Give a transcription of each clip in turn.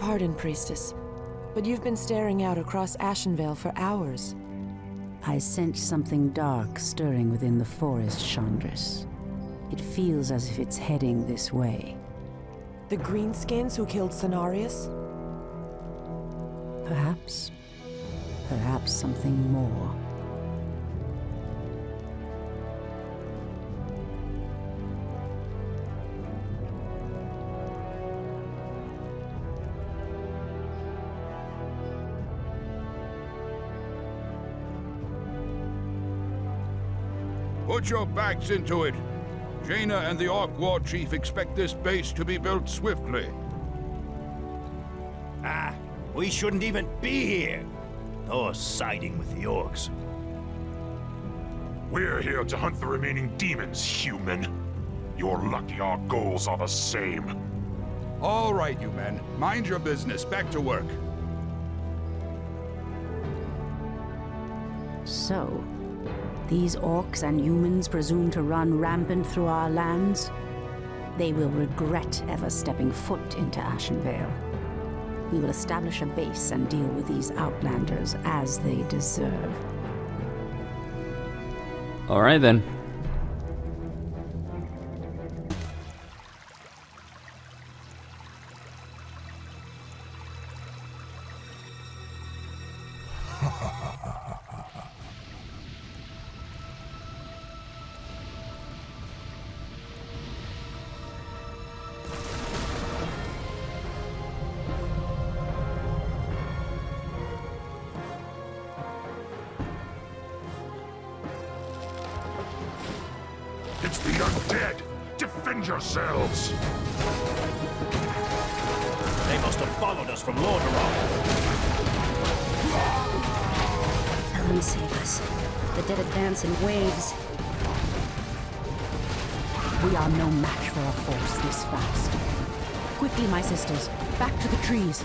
Pardon, Priestess, but you've been staring out across Ashenvale for hours. I sense something dark stirring within the forest, Chandris. It feels as if it's heading this way. The Greenskins who killed Cenarius? Perhaps. Perhaps something more. Put your backs into it. Jaina and the Orc War Chief expect this base to be built swiftly. Ah, we shouldn't even be here. Or siding with the Orcs. We're here to hunt the remaining demons, human. You're lucky our goals are the same. All right, you men. Mind your business. Back to work. So, these orcs and humans presume to run rampant through our lands? They will regret ever stepping foot into Ashenvale. We will establish a base and deal with these outlanders as they deserve. All right then. It's the undead! Defend yourselves! They must have followed us from Lordaeron. Helen, save us. The dead advance in waves. We are no match for a force this fast. Quickly, my sisters, back to the trees.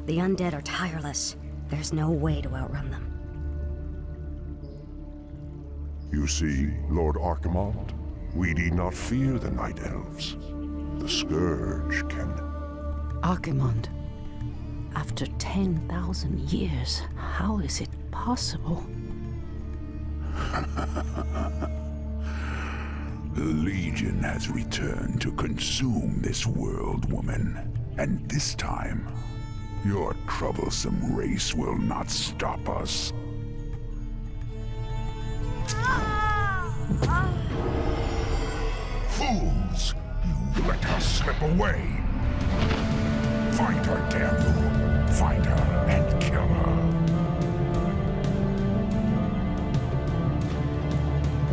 The undead are tireless. There's no way to outrun them. You see, Lord Archimonde, we need not fear the Night Elves. The Scourge can... Archimonde, after 10,000 years, how is it possible? The Legion has returned to consume this world, woman. And this time, your troublesome race will not stop us. Fools! You let her slip away! Find her, damn you! Find her and kill her!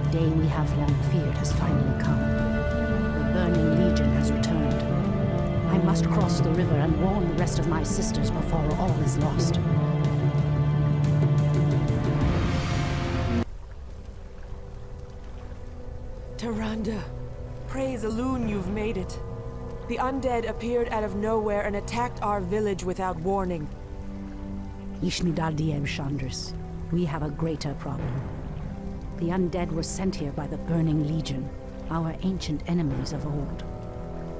The day we have long feared has finally come. The Burning Legion has returned. I must cross the river and warn the rest of my sisters before all is lost. Tyrande, praise Elune you've made it. The undead appeared out of nowhere and attacked our village without warning. Ishnidaldiem Chandris, we have a greater problem. The undead were sent here by the Burning Legion, our ancient enemies of old.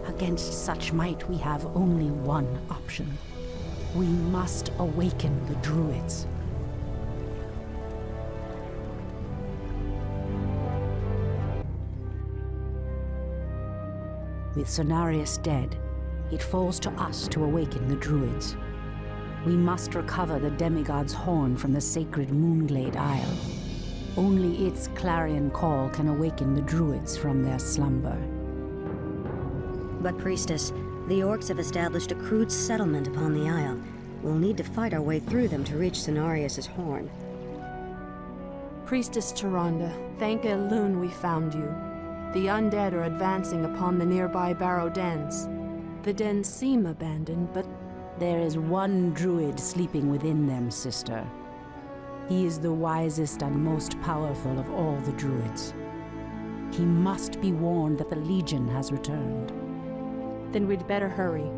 Against such might, we have only one option. We must awaken the Druids. With Cenarius dead, it falls to us to awaken the Druids. We must recover the demigod's horn from the sacred Moonglade Isle. Only its clarion call can awaken the Druids from their slumber. But, Priestess, the Orcs have established a crude settlement upon the Isle. We'll need to fight our way through them to reach Cenarius' horn. Priestess Tyrande, thank Elune we found you. The undead are advancing upon the nearby Barrow Dens. The dens seem abandoned, but there is one druid sleeping within them, sister. He is the wisest and most powerful of all the druids. He must be warned that the Legion has returned. then we'd better hurry.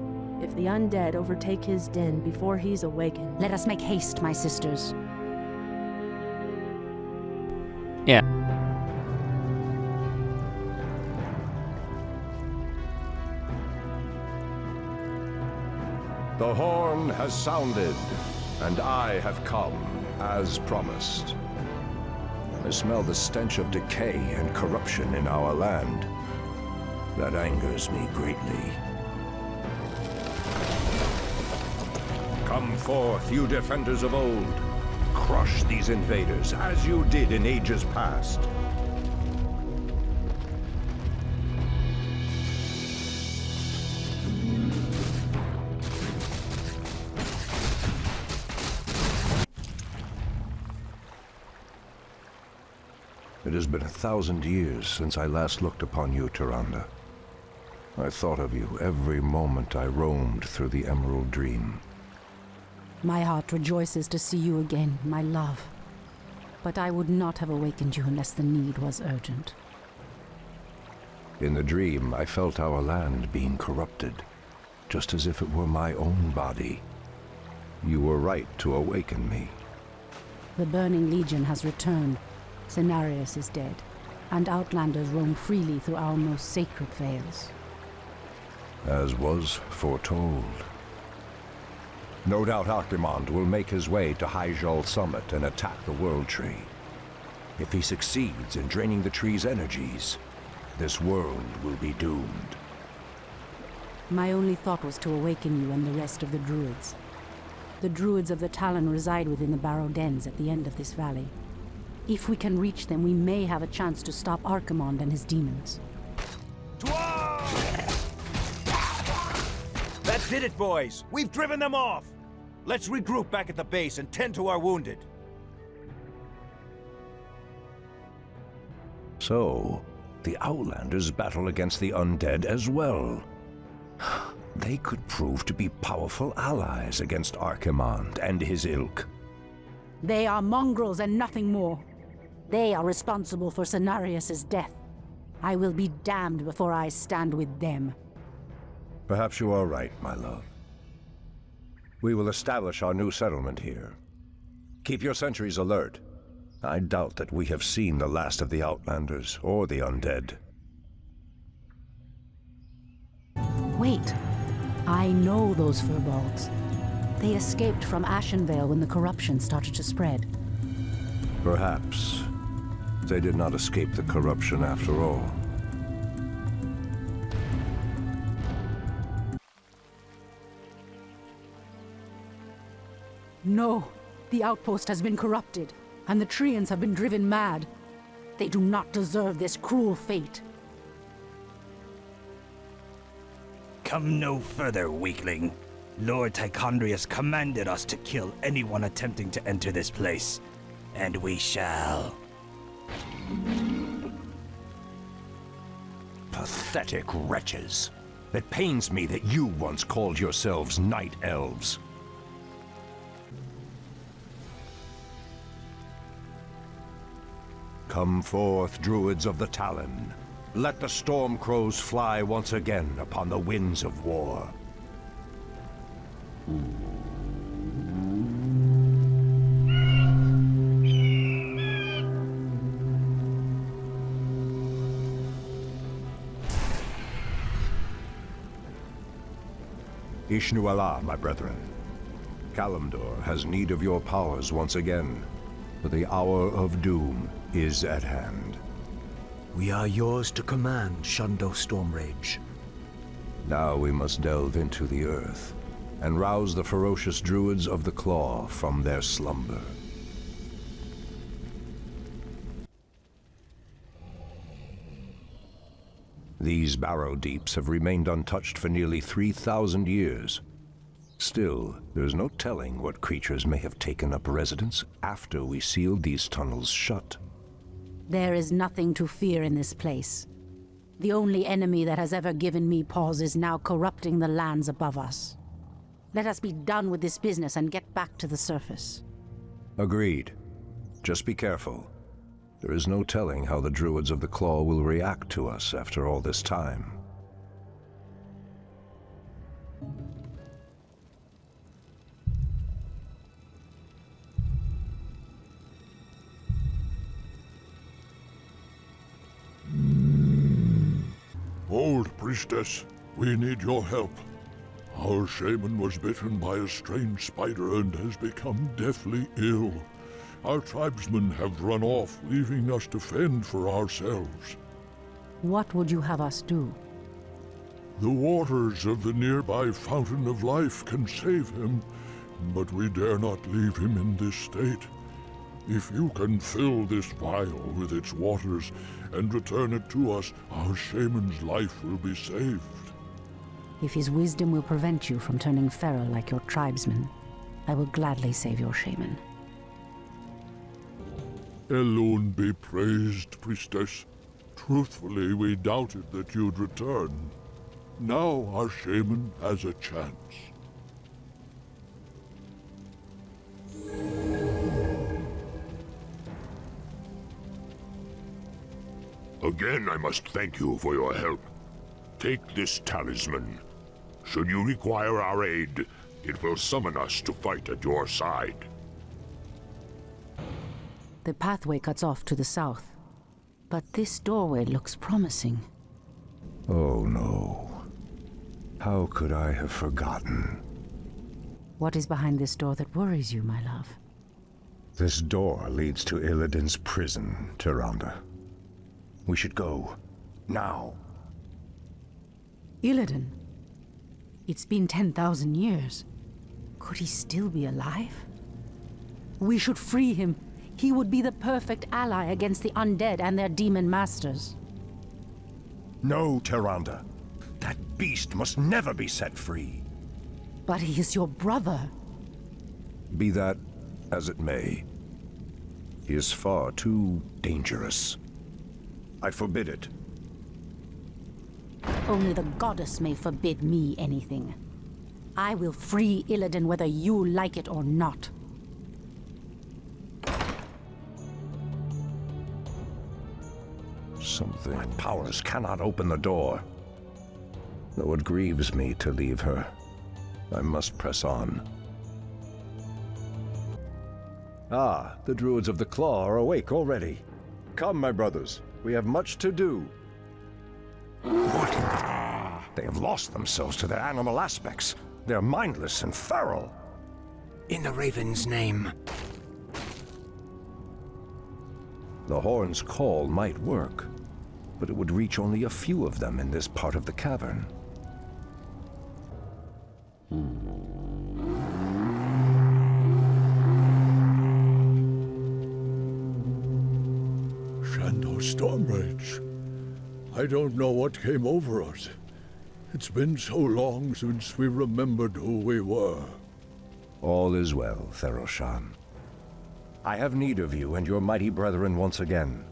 If the undead overtake his den before he's awakened... Let us make haste, my sisters. Yeah. The horn has sounded, and I have come, as promised. I smell the stench of decay and corruption in our land. That angers me greatly. Come forth, you defenders of old. Crush these invaders, as you did in ages past. It has been 1,000 years since I last looked upon you, Tyrande. I thought of you every moment I roamed through the Emerald Dream. My heart rejoices to see you again, my love. But I would not have awakened you unless the need was urgent. In the dream, I felt our land being corrupted, just as if it were my own body. You were right to awaken me. The Burning Legion has returned. Cenarius is dead, and Outlanders roam freely through our most sacred vales. As was foretold. No doubt Archimonde will make his way to Hyjal Summit and attack the World Tree. If he succeeds in draining the tree's energies, this world will be doomed. My only thought was to awaken you and the rest of the Druids. The Druids of the Talon reside within the Barrow Dens at the end of this valley. If we can reach them, we may have a chance to stop Archimonde and his demons. That did it, boys! We've driven them off! Let's regroup back at the base and tend to our wounded. So, the Outlanders battle against the undead as well. They could prove to be powerful allies against Archimonde and his ilk. They are mongrels and nothing more. They are responsible for Cenarius' death. I will be damned before I stand with them. Perhaps you are right, my love. We will establish our new settlement here. Keep your sentries alert. I doubt that we have seen the last of the Outlanders or the undead. Wait. I know those furbolgs. They escaped from Ashenvale when the corruption started to spread. Perhaps. They did not escape the corruption after all. No, the outpost has been corrupted, and the Treants have been driven mad. They do not deserve this cruel fate. Come no further, weakling. Lord Tichondrius commanded us to kill anyone attempting to enter this place, and we shall. Pathetic wretches. It pains me that you once called yourselves Night Elves. Come forth, Druids of the Talon. Let the storm crows fly once again upon the winds of war. Ishnu Allah, my brethren. Kalimdor has need of your powers once again, for the hour of doom is at hand. We are yours to command, Shundo Stormrage. Now we must delve into the earth, and rouse the ferocious Druids of the Claw from their slumber. These barrow deeps have remained untouched for nearly 3,000 years. Still, there's no telling what creatures may have taken up residence after we sealed these tunnels shut. There is nothing to fear in this place. The only enemy that has ever given me pause is now corrupting the lands above us. Let us be done with this business and get back to the surface. Agreed. Just be careful. There is no telling how the Druids of the Claw will react to us after all this time. Old priestess, we need your help. Our shaman was bitten by a strange spider and has become deathly ill. Our tribesmen have run off, leaving us to fend for ourselves. What would you have us do? The waters of the nearby Fountain of Life can save him, but we dare not leave him in this state. If you can fill this vial with its waters and return it to us, our shaman's life will be saved. If his wisdom will prevent you from turning feral like your tribesmen, I will gladly save your shaman. Elune be praised, priestess. Truthfully, we doubted that you'd return. Now our shaman has a chance. Again, I must thank you for your help. Take this talisman. Should you require our aid, it will summon us to fight at your side. The pathway cuts off to the south, but this doorway looks promising. Oh no. How could I have forgotten? What is behind this door that worries you, my love? This door leads to Illidan's prison, Tyrande. We should go. Now. Illidan? It's been 10,000 years. Could he still be alive? We should free him. He would be the perfect ally against the undead and their demon masters. No, Tyrande. That beast must never be set free. But he is your brother. Be that as it may, he is far too dangerous. I forbid it. Only the goddess may forbid me anything. I will free Illidan whether you like it or not. My powers cannot open the door. Though it grieves me to leave her, I must press on. Ah, the Druids of the Claw are awake already. Come, my brothers, we have much to do. What in the... They have lost themselves to their animal aspects. They're mindless and feral. In the Raven's name. The horn's call might work, but it would reach only a few of them in this part of the cavern. Shando's Stormrage. I don't know what came over us. It's been so long since we remembered who we were. All is well, Theroshan. I have need of you and your mighty brethren once again.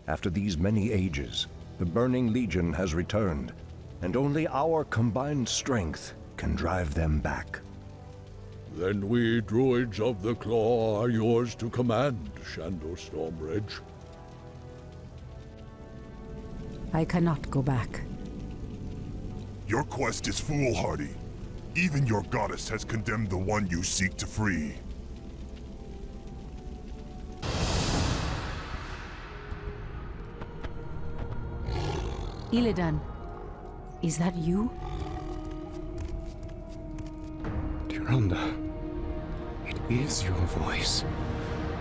After these many ages, the Burning Legion has returned, and only our combined strength can drive them back. Then we Druids of the Claw are yours to command, Shando Stormrage. I cannot go back. Your quest is foolhardy. Even your goddess has condemned the one you seek to free. Illidan, is that you? Tyrande, it is your voice.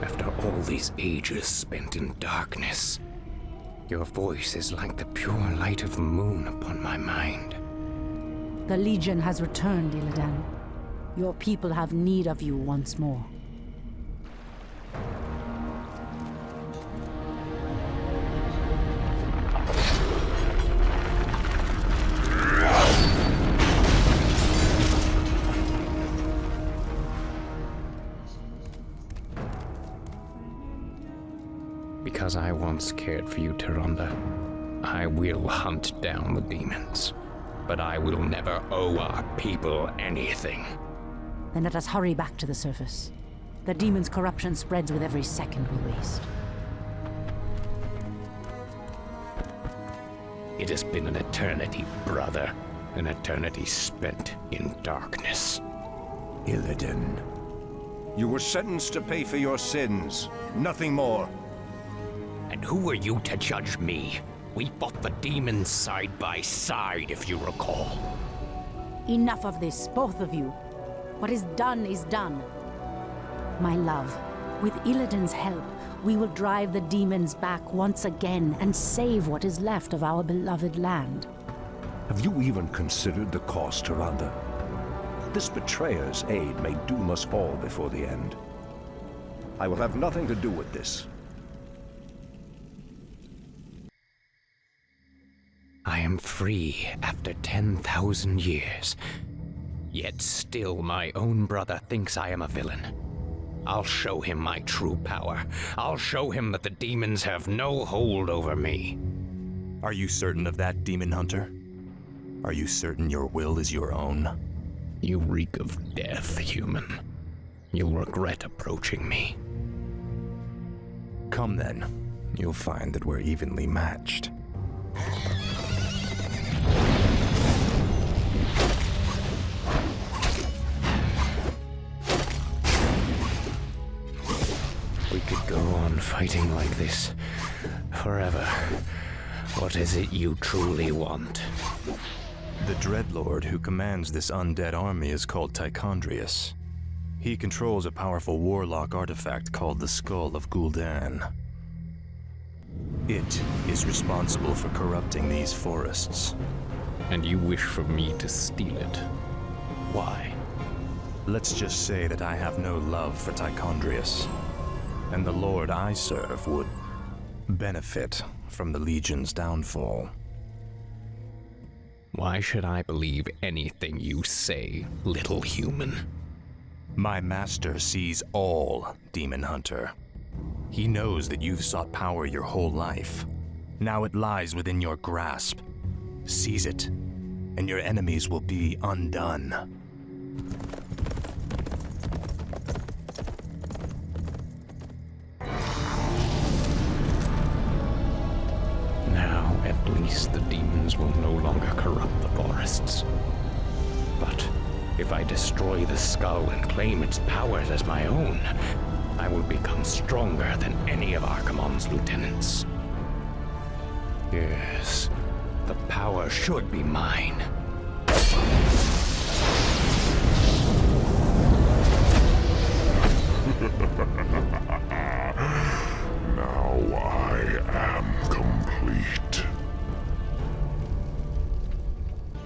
After all these ages spent in darkness, your voice is like the pure light of the moon upon my mind. The Legion has returned, Illidan. Your people have need of you once more. Because I once cared for you, Tyrande, I will hunt down the demons. But I will never owe our people anything. Then let us hurry back to the surface. The demon's corruption spreads with every second we waste. It has been an eternity, brother. An eternity spent in darkness. Illidan, you were sentenced to pay for your sins, nothing more. And who are you to judge me? We fought the demons side by side, if you recall. Enough of this, both of you. What is done is done. My love, with Illidan's help, we will drive the demons back once again and save what is left of our beloved land. Have you even considered the cost, Tyrande? This betrayer's aid may doom us all before the end. I will have nothing to do with this. I am free after 10,000 years. Yet still my own brother thinks I am a villain. I'll show him my true power. I'll show him that the demons have no hold over me. Are you certain of that, Demon Hunter? Are you certain your will is your own? You reek of death, human. You'll regret approaching me. Come then. You'll find that we're evenly matched. We could go on fighting like this forever. What is it you truly want? The Dreadlord who commands this undead army is called Tichondrius. He controls a powerful warlock artifact called the Skull of Gul'dan. It is responsible for corrupting these forests. And you wish for me to steal it? Why? Let's just say that I have no love for Tichondrius, and the Lord I serve would benefit from the Legion's downfall. Why should I believe anything you say, little human? My master sees all, Demon Hunter. He knows that you've sought power your whole life. Now it lies within your grasp. Seize it, and your enemies will be undone. Now, at least the demons will no longer corrupt the forests. But if I destroy the skull and claim its powers as my own, I will become stronger than any of Archimonde's lieutenants. Yes, the power should be mine. Now I am complete.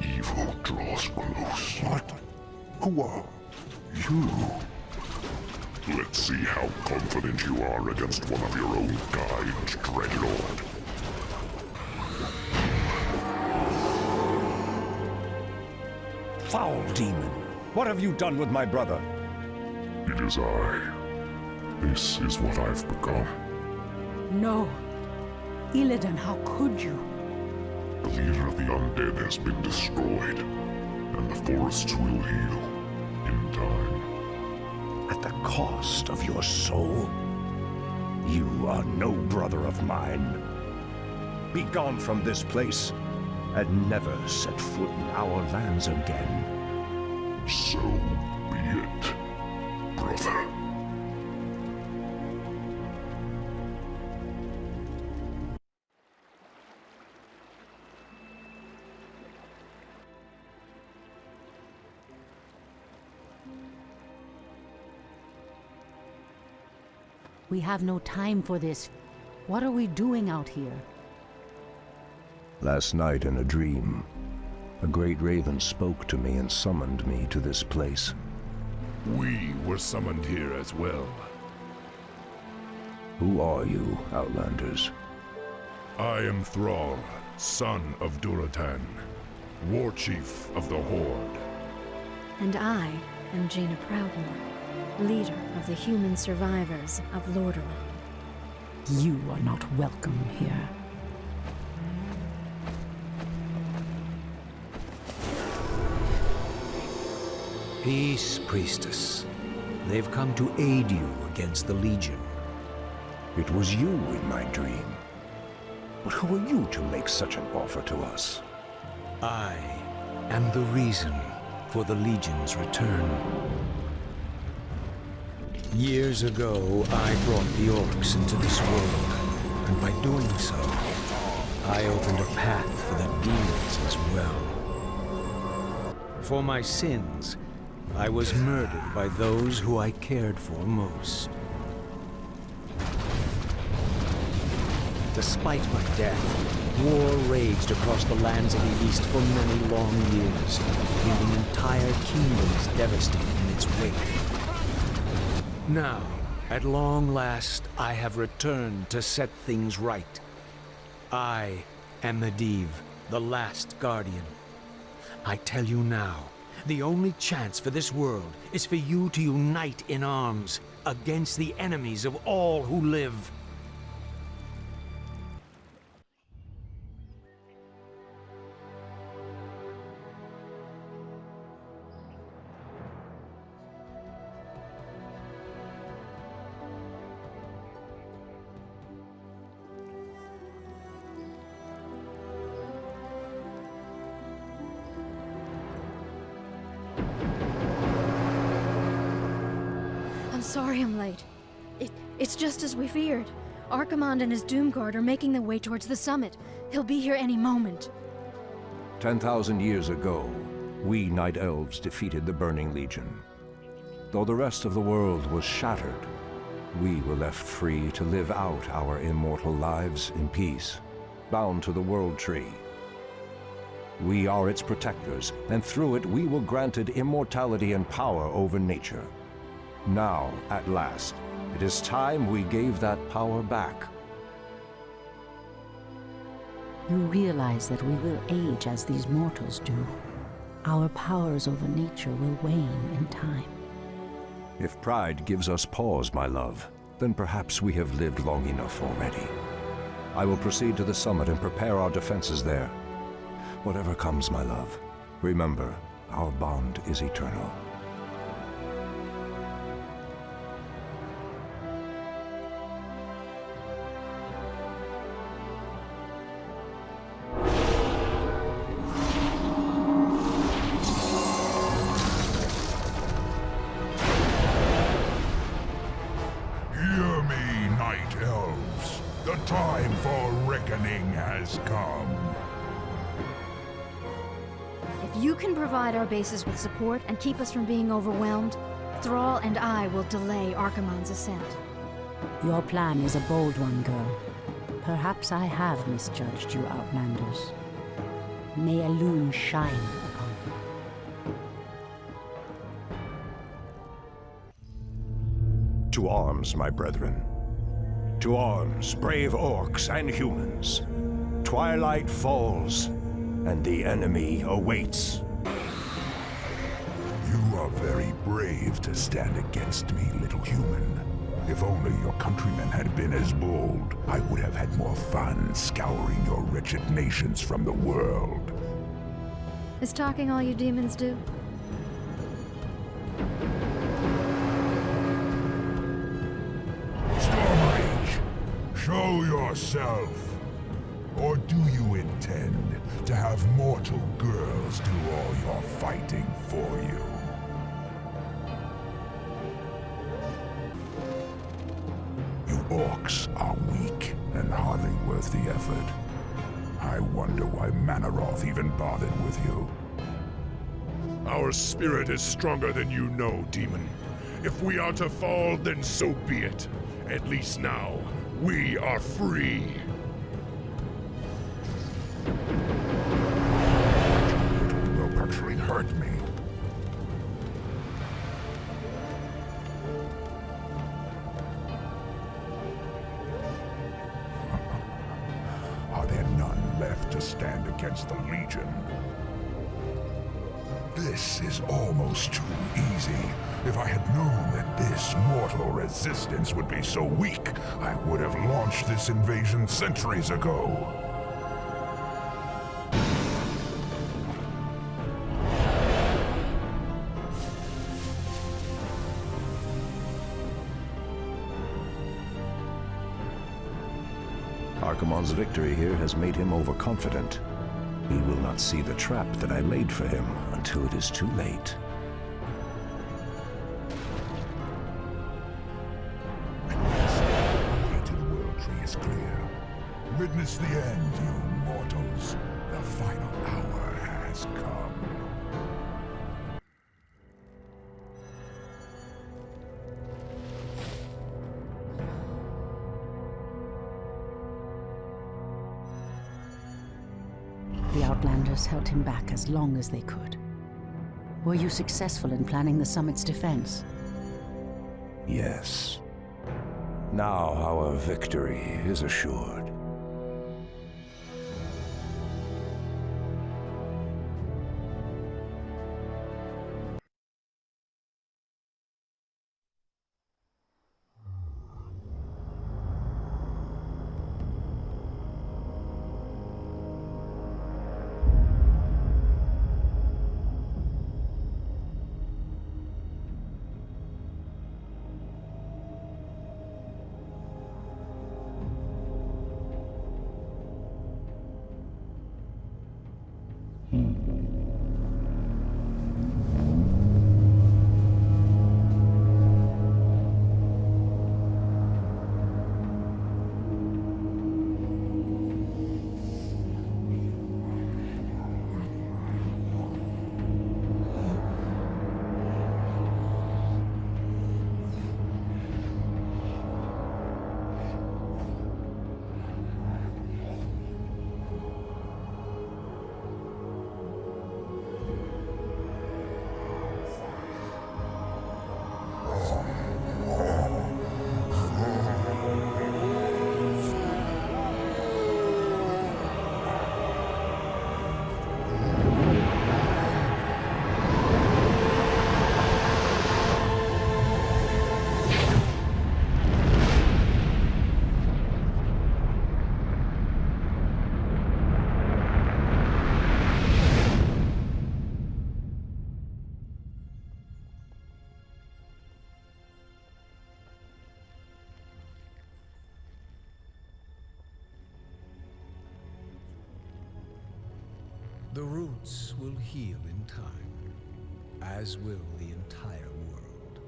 Evil draws close. What? Who are you? Let's see how confident you are against one of your own kind, Dreadlord. Foul demon! What have you done with my brother? It is I. This is what I've become. No. Illidan, how could you? The leader of the undead has been destroyed, and the forests will heal in time. At the cost of your soul? You are no brother of mine. Be gone from this place, and never set foot in our lands again. So be it, brother. We have no time for this. What are we doing out here? Last night in a dream, a great raven spoke to me and summoned me to this place. We were summoned here as well. Who are you, Outlanders? I am Thrall, son of Durotan, war chief of the Horde. And I am Jaina Proudmoore, leader of the human survivors of Lordaeron. You are not welcome here. Peace, priestess. They've come to aid you against the Legion. It was you in my dream. But who are you to make such an offer to us? I am the reason for the Legion's return. Years ago, I brought the orcs into this world, and by doing so, I opened a path for the demons as well. For my sins, I was murdered by those who I cared for most. Despite my death, war raged across the lands of the East for many long years, leaving entire kingdoms devastated in its wake. Now, at long last, I have returned to set things right. I am Medivh, the last guardian. I tell you now, the only chance for this world is for you to unite in arms against the enemies of all who live. Sorry I'm late. It's just as we feared. Archimonde and his Doomguard are making their way towards the summit. He'll be here any moment. 10,000 years ago, we Night Elves defeated the Burning Legion. Though the rest of the world was shattered, we were left free to live out our immortal lives in peace, bound to the World Tree. We are its protectors, and through it we were granted immortality and power over nature. Now, at last, it is time we gave that power back. You realize that we will age as these mortals do. Our powers over nature will wane in time. If pride gives us pause, my love, then perhaps we have lived long enough already. I will proceed to the summit and prepare our defenses there. Whatever comes, my love, remember, our bond is eternal. Provide our bases with support and keep us from being overwhelmed, Thrall and I will delay Archimonde's ascent. Your plan is a bold one, girl. Perhaps I have misjudged you, Outlanders. May Elune shine upon you. To arms, my brethren. To arms, brave orcs and humans. Twilight falls, and the enemy awaits. You are very brave to stand against me, little human. If only your countrymen had been as bold, I would have had more fun scouring your wretched nations from the world. Is talking all you demons do? Stormrage, show yourself. Or do you intend to have mortal girls do all your fighting for you? You orcs are weak and hardly worth the effort. I wonder why Manaroth even bothered with you. Our spirit is stronger than you know, demon. If we are to fall, then so be it. At least now, we are free. Will actually hurt me. Are there none left to stand against the Legion? This is almost too easy. If I had known that this mortal resistance would be so weak, I would have launched this invasion centuries ago. Archimonde's victory here has made him overconfident. He will not see the trap that I laid for him until it is too late. The way to the World Tree is clear. Witness the end, you outsiders held him back as long as they could. Were you successful in planning the summit's defense? Yes. Now our victory is assured. The roots will heal in time, as will the entire world.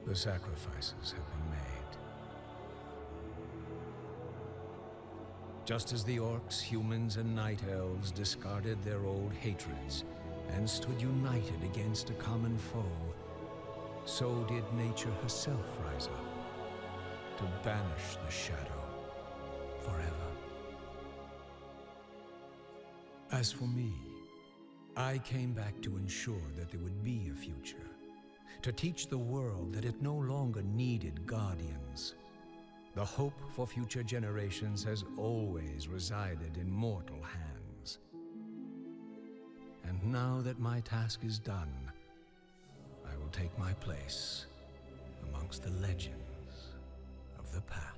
The sacrifices have been made. Just as the orcs, humans, and night elves discarded their old hatreds and stood united against a common foe, so did nature herself rise up to banish the shadow forever. As for me, I came back to ensure that there would be a future, to teach the world that it no longer needed guardians. The hope for future generations has always resided in mortal hands. And now that my task is done, I will take my place amongst the legends of the past.